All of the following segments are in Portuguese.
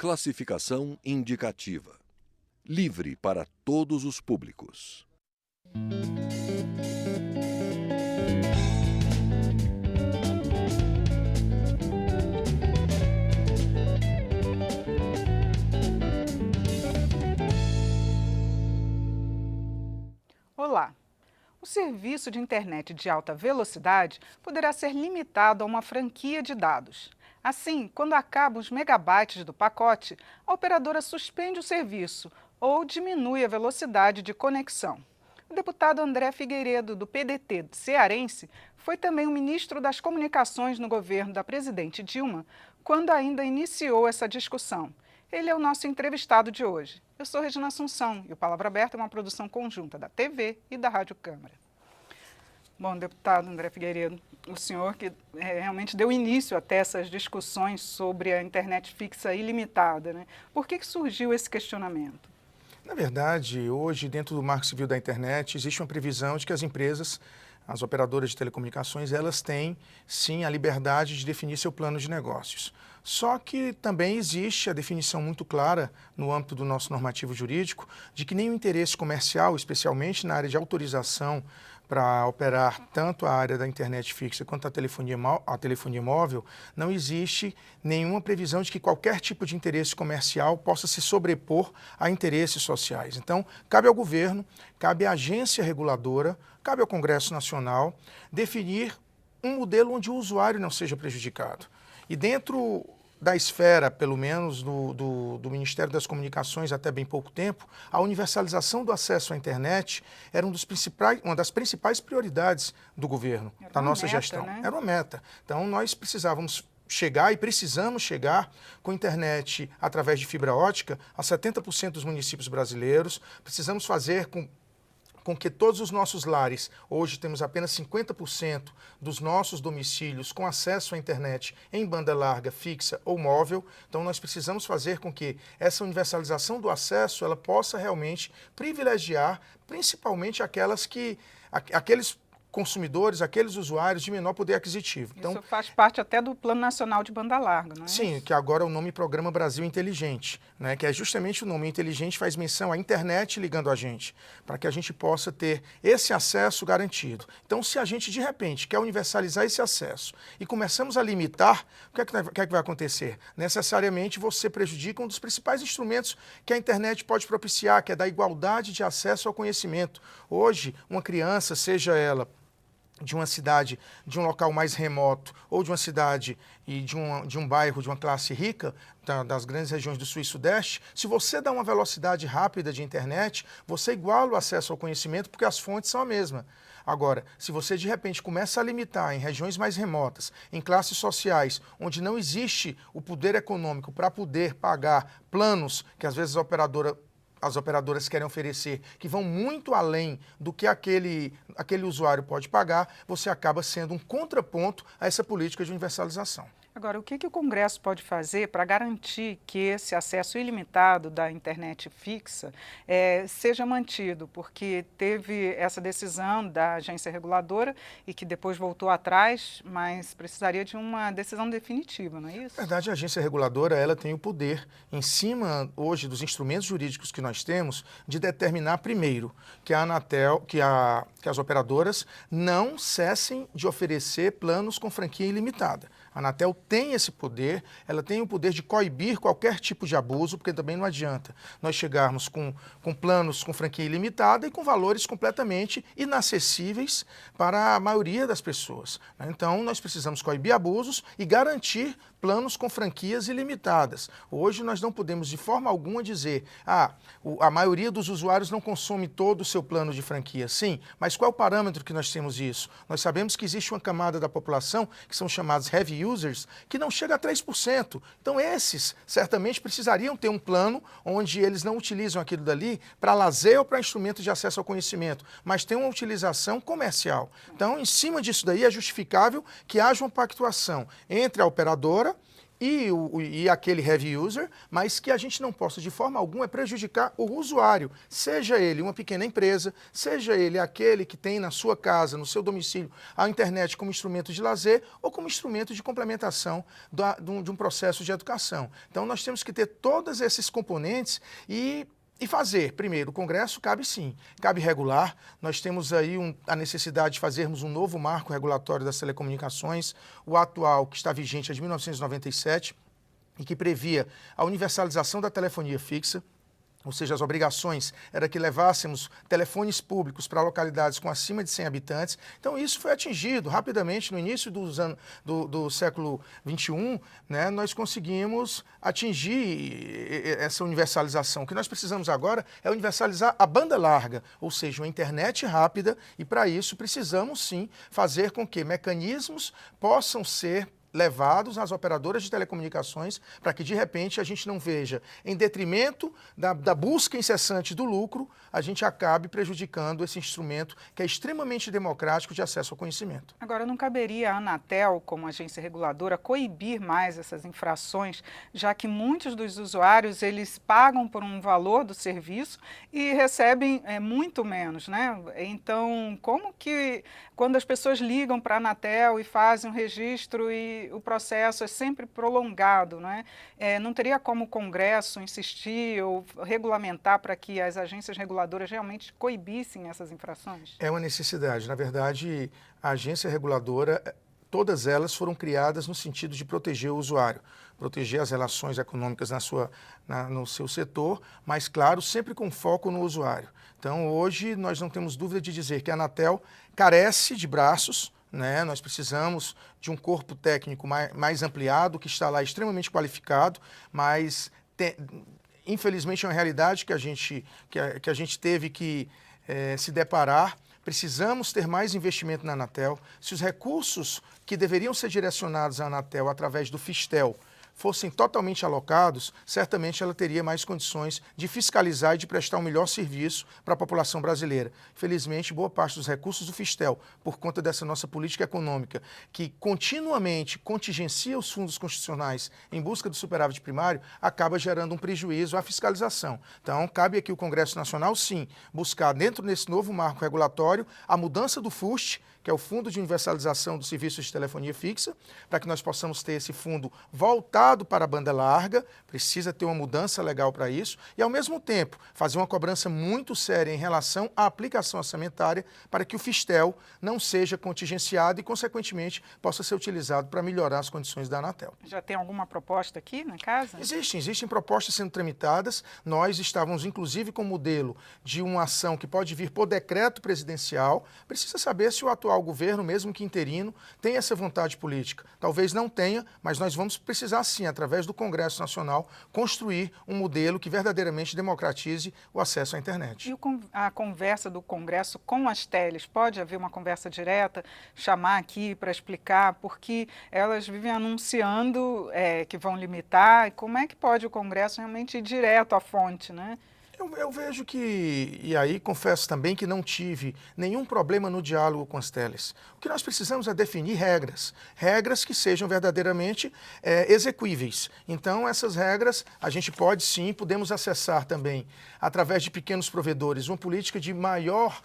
Classificação indicativa. Livre para todos os públicos. Olá! O serviço de internet de alta velocidade poderá ser limitado a uma franquia de dados. Assim, quando acabam os megabytes do pacote, a operadora suspende o serviço ou diminui a velocidade de conexão. O deputado André Figueiredo, do PDT cearense, foi também o ministro das Comunicações no governo da presidente Dilma, quando ainda iniciou essa discussão. Ele é o nosso entrevistado de hoje. Eu sou Regina Assunção e o Palavra Aberta é uma produção conjunta da TV e da Rádio Câmara. Bom, deputado André Figueiredo, o senhor que realmente deu início até essas discussões sobre a internet fixa ilimitada, né? Por que surgiu esse questionamento? Na verdade, hoje, dentro do Marco Civil da Internet, existe uma previsão de que as empresas, as operadoras de telecomunicações, elas têm, sim, a liberdade de definir seu plano de negócios. Só que também existe a definição muito clara, no âmbito do nosso normativo jurídico, de que nenhum interesse comercial, especialmente na área de autorização para operar tanto a área da internet fixa quanto a telefonia móvel, não existe nenhuma previsão de que qualquer tipo de interesse comercial possa se sobrepor a interesses sociais. Então, cabe ao governo, cabe à agência reguladora, cabe ao Congresso Nacional definir um modelo onde o usuário não seja prejudicado. E dentro da esfera, pelo menos, do Ministério das Comunicações até bem pouco tempo, a universalização do acesso à internet era uma das principais prioridades do governo, da nossa gestão. Né? Era uma meta. Então, nós precisávamos chegar e precisamos chegar com internet através de fibra ótica a 70% dos municípios brasileiros. Precisamos fazer com que todos os nossos lares, hoje temos apenas 50% dos nossos domicílios com acesso à internet em banda larga, fixa ou móvel. Então nós precisamos fazer com que essa universalização do acesso ela possa realmente privilegiar principalmente aqueles consumidores, aqueles usuários de menor poder aquisitivo. Então, isso faz parte até do Plano Nacional de Banda Larga, não é? Sim, que agora é o nome Programa Brasil Inteligente, né? Que é justamente o nome inteligente, faz menção à internet ligando a gente, para que a gente possa ter esse acesso garantido. Então, se a gente, de repente, quer universalizar esse acesso e começamos a limitar, o que é que vai acontecer? Necessariamente você prejudica um dos principais instrumentos que a internet pode propiciar, que é da igualdade de acesso ao conhecimento. Hoje, uma criança, seja ela de uma cidade, de um local mais remoto, ou de uma cidade e de um bairro de uma classe rica, das grandes regiões do Sul e Sudeste, se você dá uma velocidade rápida de internet, você iguala o acesso ao conhecimento porque as fontes são a mesma. Agora, se você de repente começa a limitar em regiões mais remotas, em classes sociais, onde não existe o poder econômico para poder pagar planos que às vezes as operadoras querem oferecer, que vão muito além do que aquele usuário pode pagar, você acaba sendo um contraponto a essa política de universalização. Agora, o que o Congresso pode fazer para garantir que esse acesso ilimitado da internet fixa seja mantido? Porque teve essa decisão da agência reguladora e que depois voltou atrás, mas precisaria de uma decisão definitiva, não é isso? Na verdade, a agência reguladora ela tem o poder, em cima hoje dos instrumentos jurídicos que nós temos, de determinar primeiro que a Anatel, que as operadoras não cessem de oferecer planos com franquia ilimitada. A Anatel tem esse poder, ela tem o poder de coibir qualquer tipo de abuso, porque também não adianta nós chegarmos com planos com franquia ilimitada e com valores completamente inacessíveis para a maioria das pessoas. Então, nós precisamos coibir abusos e garantir planos com franquias ilimitadas. Hoje, nós não podemos de forma alguma dizer a maioria dos usuários não consome todo o seu plano de franquia. Sim, mas qual é o parâmetro que nós temos isso? Nós sabemos que existe uma camada da população, que são chamados heavy users, que não chega a 3%. Então, esses certamente precisariam ter um plano onde eles não utilizam aquilo dali para lazer ou para instrumento de acesso ao conhecimento, mas tem uma utilização comercial. Então, em cima disso daí, é justificável que haja uma pactuação entre a operadora e aquele heavy user, mas que a gente não possa de forma alguma prejudicar o usuário, seja ele uma pequena empresa, seja ele aquele que tem na sua casa, no seu domicílio, a internet como instrumento de lazer ou como instrumento de complementação de um processo de educação. Então nós temos que ter todos esses componentes e fazer, primeiro, o Congresso cabe sim, cabe regular. Nós temos aí a necessidade de fazermos um novo marco regulatório das telecomunicações. O atual, que está vigente, é de 1997, e que previa a universalização da telefonia fixa. Ou seja, as obrigações era que levássemos telefones públicos para localidades com acima de 100 habitantes. Então, isso foi atingido rapidamente no início do século XXI, né, nós conseguimos atingir essa universalização. O que nós precisamos agora é universalizar a banda larga, ou seja, uma internet rápida, e para isso precisamos sim fazer com que mecanismos possam ser levados às operadoras de telecomunicações para que, de repente, a gente não veja, em detrimento da busca incessante do lucro, a gente acabe prejudicando esse instrumento que é extremamente democrático de acesso ao conhecimento. Agora, não caberia a Anatel, como agência reguladora, coibir mais essas infrações, já que muitos dos usuários, eles pagam por um valor do serviço e recebem muito menos, né? Então, como que, quando as pessoas ligam para a Anatel e fazem um registro e o processo é sempre prolongado, né? Não teria como o Congresso insistir ou regulamentar para que as agências reguladoras realmente coibissem essas infrações? É uma necessidade. Na verdade, a agência reguladora, todas elas foram criadas no sentido de proteger o usuário, proteger as relações econômicas no seu setor, mas, claro, sempre com foco no usuário. Então, hoje, nós não temos dúvida de dizer que a Anatel carece de braços, né? Nós precisamos de um corpo técnico mais ampliado, que está lá extremamente qualificado, mas infelizmente é uma realidade que a gente teve que se deparar. Precisamos ter mais investimento na Anatel. Se os recursos que deveriam ser direcionados à Anatel através do Fistel fossem totalmente alocados, certamente ela teria mais condições de fiscalizar e de prestar um melhor serviço para a população brasileira. Felizmente, boa parte dos recursos do Fistel, por conta dessa nossa política econômica, que continuamente contingencia os fundos constitucionais em busca do superávit primário, acaba gerando um prejuízo à fiscalização. Então, cabe aqui o Congresso Nacional, sim, buscar dentro desse novo marco regulatório a mudança do FUST, que é o Fundo de Universalização dos Serviços de Telefonia Fixa, para que nós possamos ter esse fundo voltado para a banda larga, precisa ter uma mudança legal para isso, e ao mesmo tempo fazer uma cobrança muito séria em relação à aplicação orçamentária para que o Fistel não seja contingenciado e, consequentemente, possa ser utilizado para melhorar as condições da Anatel. Já tem alguma proposta aqui na casa? Existem propostas sendo tramitadas. Nós estávamos, inclusive, com o modelo de uma ação que pode vir por decreto presidencial. Precisa saber se o atual governo, mesmo que interino, tem essa vontade política. Talvez não tenha, mas nós vamos precisar sim, através do Congresso Nacional, construir um modelo que verdadeiramente democratize o acesso à internet. E a conversa do Congresso com as teles, pode haver uma conversa direta, chamar aqui para explicar, porque elas vivem anunciando que vão limitar, e como é que pode o Congresso realmente ir direto à fonte, né? Eu vejo que, e aí confesso também que não tive nenhum problema no diálogo com as teles. O que nós precisamos é definir regras que sejam verdadeiramente execuíveis. Então, essas regras a gente pode sim, podemos acessar também, através de pequenos provedores, uma política de maior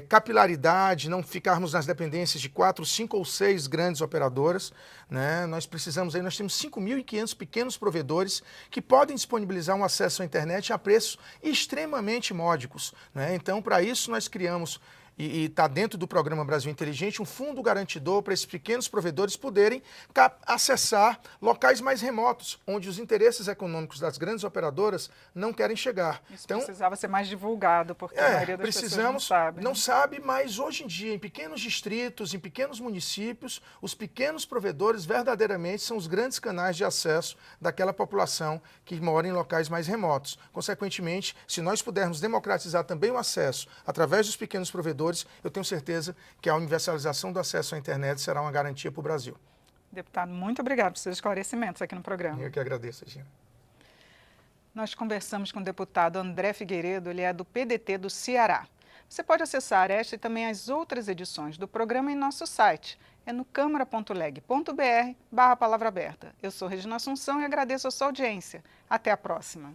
capilaridade, não ficarmos nas dependências de 4, 5 ou 6 grandes operadoras, né? Nós temos 5.500 pequenos provedores que podem disponibilizar um acesso à internet a preços extremamente módicos, né? Então, para isso, nós criamos, e está dentro do programa Brasil Inteligente, um fundo garantidor para esses pequenos provedores poderem acessar locais mais remotos, onde os interesses econômicos das grandes operadoras não querem chegar. Isso então, precisava ser mais divulgado, porque a maioria das pessoas não sabe. Não sabe, mas hoje em dia, em pequenos distritos, em pequenos municípios, os pequenos provedores verdadeiramente são os grandes canais de acesso daquela população que mora em locais mais remotos. Consequentemente, se nós pudermos democratizar também o acesso através dos pequenos provedores, eu tenho certeza que a universalização do acesso à internet será uma garantia para o Brasil. Deputado, muito obrigado por seus esclarecimentos aqui no programa. Eu que agradeço, Gina. Nós conversamos com o deputado André Figueiredo, ele é do PDT do Ceará. Você pode acessar esta e também as outras edições do programa em nosso site, é no câmara.leg.br/palavra aberta. Eu sou Regina Assunção e agradeço a sua audiência. Até a próxima.